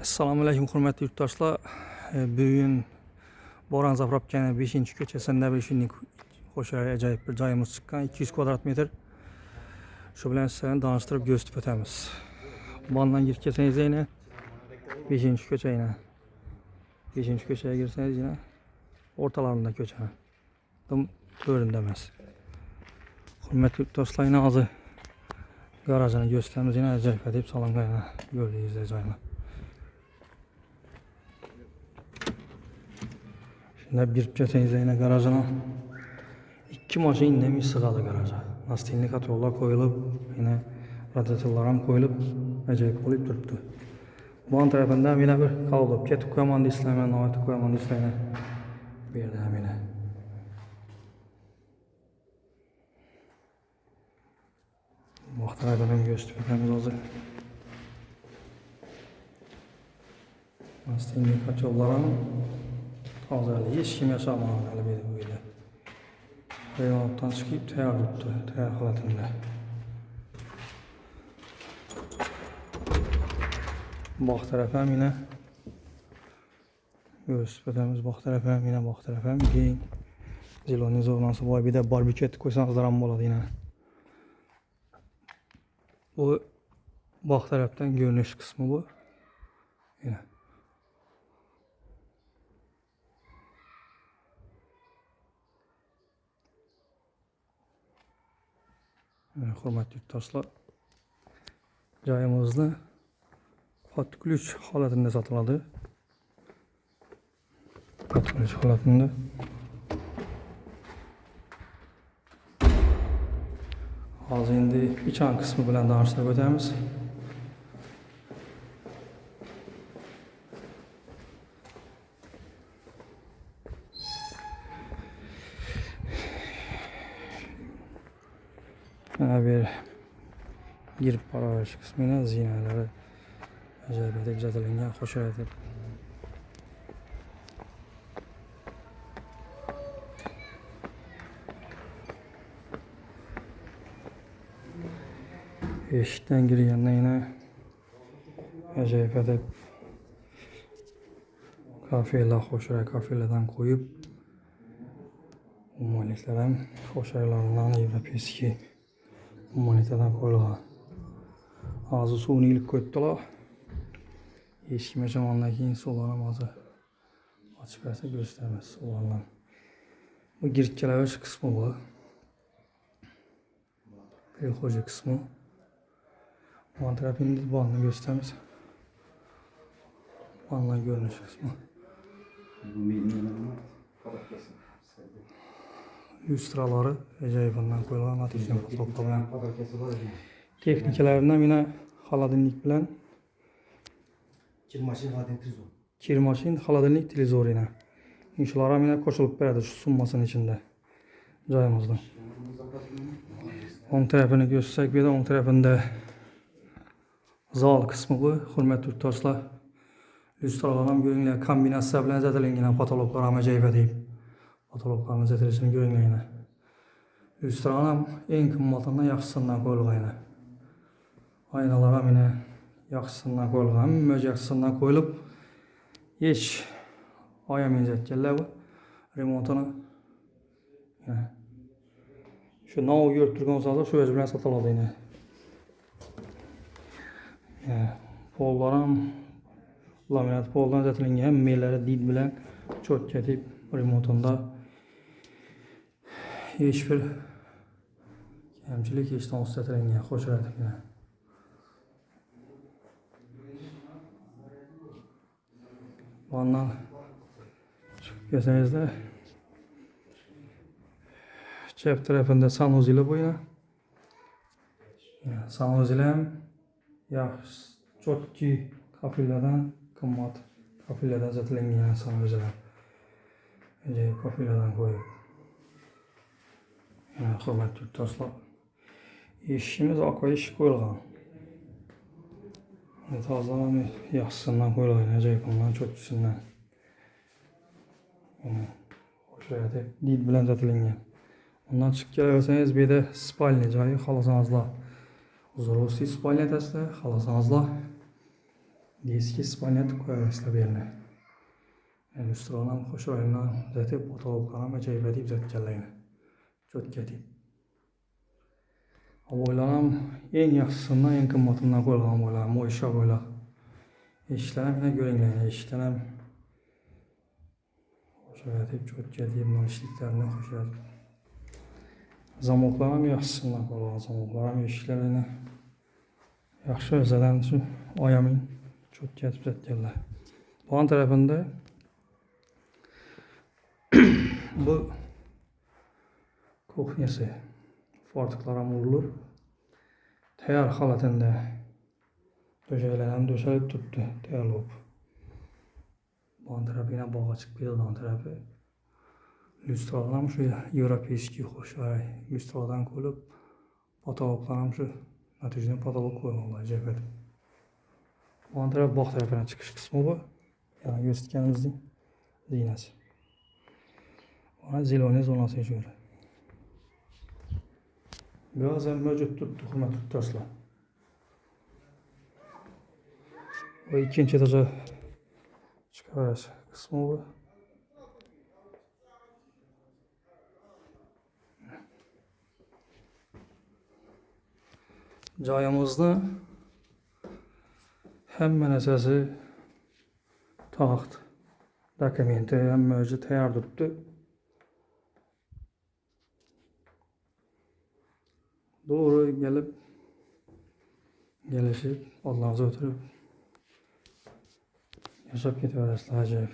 Assalomu alaykum hurmatli yurtdoshlar. Bugun Boran Zapravkani 5-ko'chasida bir shunday qo'shar ajoyib bir joyimiz chiqqan 200 kvadrat metr. Shu bilan sizlarni tanishtirib ko'rsatib o'tamiz. Bundan girib kelsangiz yana 5-ko'cha yana. 5-ko'chaga girsangiz yana o'rtalarida ko'cha. Tam to'rinda emas. Hurmatli yurtdoshlar, hozir garajini ko'rsatamiz. Yana ajoyib deb solingan ko'rdingizlar joyni. Şimdi girib kelsangiz yana garajına 2 mashina indamay sig'adi garaja. Nastilni kontrollar qo'yilib, yana radiatorlar ham qo'yilib, ajoyib bo'lib turibdi. Bu tarafında yana bir qoldi. Ketib qo'yaman deysizlarmi, noyatib qo'yaman deysizlarmi? Bu yerda ham yana. Bu tarafdan ham ko'rsatib o'tamiz hozir. Nastilni kontrollar ham hozirda hech kim yashamayapti hali bu yerda. Remontdan chiqib tayyor turibdi, tayyor holatida. Bu taraf ham yana ko'rsatib o'tamiz. Bu taraf ham yana, bu taraf ham keng. Zeloniy zonasi bor, bir de barbekü qo'ysangizlar ham bo'ladi yana. Bu tarafdan görünüş kısmı bu. Yana. Hurmatli yurtdoshlar, joyimizni patkuluch holatida sotiladi. Patkuluch holatida. Hozir endi ichan qismi bilan tanishtirib o'tamiz. Bir girib parvarish qismini zinalari ajoyib deb jadallangan, xo'shayat deb. Eshikdan kirganda yana ajoyib deb kafelar, xo'shayat kafelardan qo'yib, umumanliklar ham xo'shayatlardan Evropeskiy monetadan qo'yilgan. Hozir sun'iylik qo'yibdilar. Eshikma zamondan keyin suvlar ham hozir ochib bersa ko'rsatamiz suvlarni. Bu girib kısmı bu. Prixo'ja kısmı. Bu tarafında vanna gösterimiz. Vanna görünüş kısmı. Lüstraları ajoyibinden qo'yilgan, natijani to'xtagan. Texnikalaridan yine xolodilnik bilan kirmashin xolodilnik televizor yana. Shular ham yana qo'shilib beradi shu summasinin ichida joyimizda. O'ng tarafini ko'rsak, bu yerda o'ng tarafında zal kısmı bu. Hurmatli yurtdoshlar, lyustralar ham ko'ringlar, kombinatsiya bilan jadallangan patologlar ham ajoyib deb. Patologlarning jadallanishini ko'ringlar yana. Lyustralar ham eng qimmatından yaxshisidan qo'yilgan yana. Aynalar ham yana yaxshisidan qo'yilgan, hamma yaxshisidan qo'yilib, hech ayamayotganlar bu remontini. Şu nav ko'rib turgan bo'lsangiz, shu bilan sotiladi yana. Pollar ham laminat poldan jadallangan, mellari did bilan cho'tka deb remontida hech bir kamchilik hech narsa jadallangan, xo'shayat yana. Bundan chiqib kelsangizda chap tarafında sanuzeli bu yana. Sanuzeli ham yaxshi cho'tki kafelardan qimmat kafelardan jadallangan sanuzelar. Ajoyib kafelardan qo'yib. Hurmatli yurtdoshlar, eshigimiz oqa eshik qo'yilgan. Tozalama yaxshisidan qo'yilgan, ajoyib ondan cho'tkisidan. O'sha deb did bilan jadallangan. Ondan chiqib kelaversangiz, bu yerda spalni joyi, xohlasanizlar. Взрослый spalni tasda, xohlasanizlar Diski İspanyat koyarsınlar yerine. Yani üstüne hoş oyunlar zaten fotoğraflarına acayip edip zaten çok ketip. Oylanam en yaxşısından, en qımmatından qoyulğan oylanam. O işe qoyulaq. Eşitlərim yine görünləyinə eşitlərim. Hoş edip çok ketip, nalışlıklarına hoş edip. Zamoklarım yaxşısından qoyulğan zamoklarım eşitlərinə. Yaxşı özədən şu ayamin çok ketip zaten. Bu an tarafında bu kuxnyası fortıklara vurulur. Teyar halatında döşeğlenen döşelip tuttu. Teyar olup. Bu an tarafı yine bağa çıkıp bir dan tarafı. Lüstradan şu Europeyski hoşlar lüstradan koyup patologlarım şu neticede patolog koymalar cebet. Bu an tarafı bak tarafına çıkış kısmı bu. Yani göstergenimizin zinesi. Bana zilone zonası şöyle. Bazen mevcut tuttu, hürmet tutarsa. O ikinci etaja çıkarız kısmı bu. Cayımızda hemen esası taht dokumenti hem mevcut teyar tuttu. Doğru gelişip Allah'ınıza oturup yaşap gidiyorlar acayip.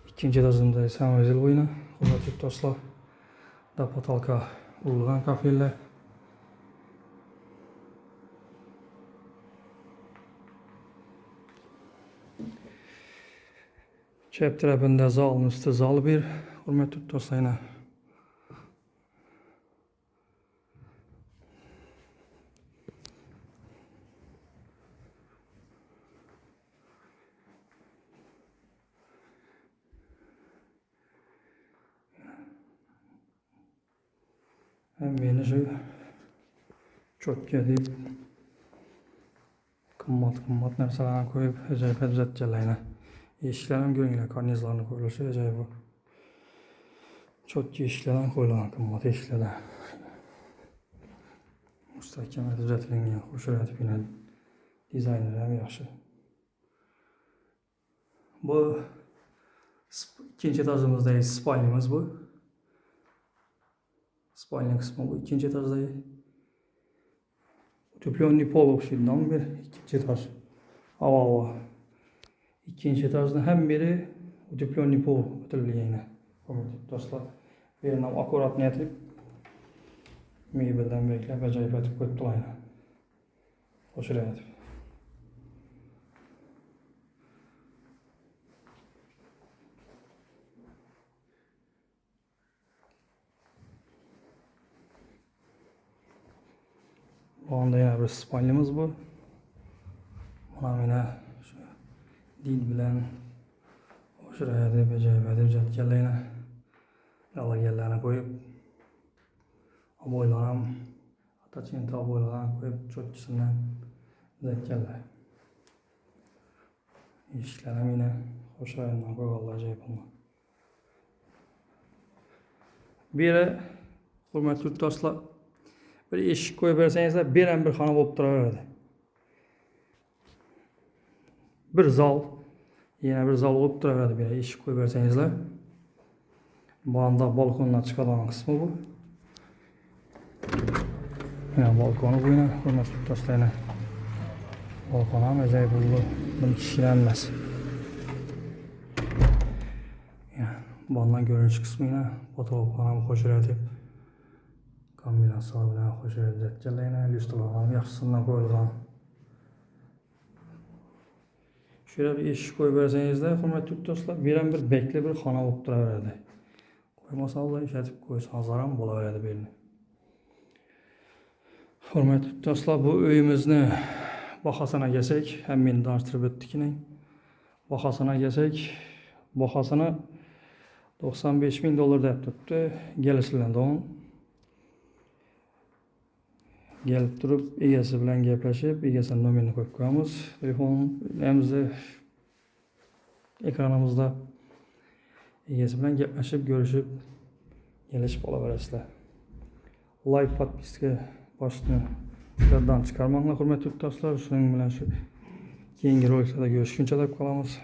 İkinci etajında ise özel oyunu. Hürmetli dostlar da patalka vurulğan kafirler. Çep tarafında zalın üstü zal bir. Hürmetli dostlar yine. Hem beni şu çok gelip kımmat narsalarını koyup acayip düzelteceğler. Yeşillerim görünüyor, karnizlarını koyulursa acayip bu. Çok yeşillerden koyulan kımmat yeşillerden. Müstahkem düzeltilen hoş öğretip yine dizaynerler yaxşı. Bu ikinci etajımızdayız, spalnimiz bu. Spalning kısmı bu ikinci etajdayız. Tüplönlü pol okşuydum bir ikinci etaj. Hava. İkinci etajda hem biri tüplönlü pol ötürülüyor yine. Dostlar birine akurat niyetip meybilden bekleyip acayip etip koyuptular yine. Hoş edip. Bu anda yine bir spanyamız bu. Buna yine şu dil bilen şuraya da acayip edip jatkenler yine. Yalla yerlerine koyup aboylanam ataçını aboylanan koyup çötküsünden jatkenler. İşlerim yine hoş ayından koyuyorlar acayip olma. Bir yere hürmetli dostlar bir eşik koyup verseniz bir xana bolup turaveradi. Bir zal, yine bir zal bolup turaveradi bir eşik koyup verseniz. Bu anda balkondan çıkan kısmı bu. Yine balkonu bu yine hürmetli dostlar yine. Balkona acayip oldu. Bunu kişilenmez. Yine balkondan görünüş kısmı yine fotoğraflarına hoş edip kombinasyonu bilen hoş edip yine lüstralarım yaxşısından koyulğan. Şöyle bir eşik koyup verseniz de hürmetli dostlar bir bekli bir xana bolup turaveradi. Koymasanız da işletip koysanız da bolaveradi belli. Hürmetli dostlar bu öyümüzni bahasına gelsek, hem beni danıştırıp ötdük yine. Bahasına gelsek, bahasına $95.000 deyip tuttu. Gelişilen de onun gelip turib egasi bilan gaplashib, egasini nomerini qo'yib qo'yamiz. Telefonimizni ekranimizda egasi bilan gaplashib, görüşüp kelishib olaverasizlar. Like, podpiska boshni yoddan chiqarmanglar, hurmatli yurtdoshlar. Shuning bilan shu keyingi roliklarda görüşguncha deb qolamiz.